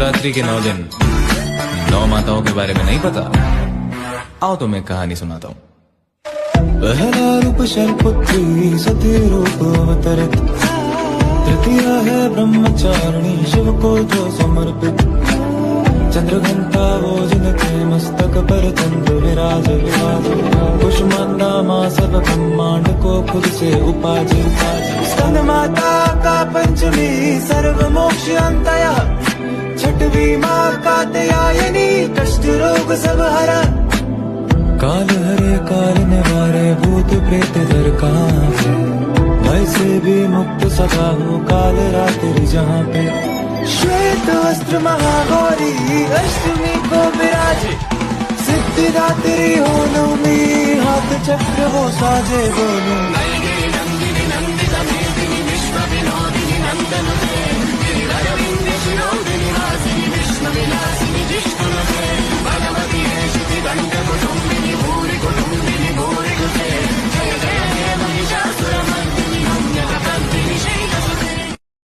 शिवरात्रि के 9 दिन 9 माताओं के बारे में नहीं पता? आओ तो मैं कहानी सुनाता हूँ। पहला रूप शैलपुत्री सती रूप अवतरित, तृतीया है ब्रह्मचारिणी शिव को जो समर्पित, चंद्रघंटा वो जिनके मस्तक पर चंद्र विराज विराज, कुष्मांडा माँ सब ब्रह्मांड को खुद से उपाजे, स्कंद माता का पंचमी सर्व मोक्ष अंतया, छठवीं माँ कात्यायनी कष्ट रोग सब हरा, काल हरे काल निवारे भूत प्रेत दर कहाँ है, भय से भी मुक्त सदा हो काल रात्रि जहाँ पे, श्वेत वस्त्र महागौरी अष्टमी को विराजे, सिद्धिदात्री हो नवमी हाथ चक्र वो साजे बोलो।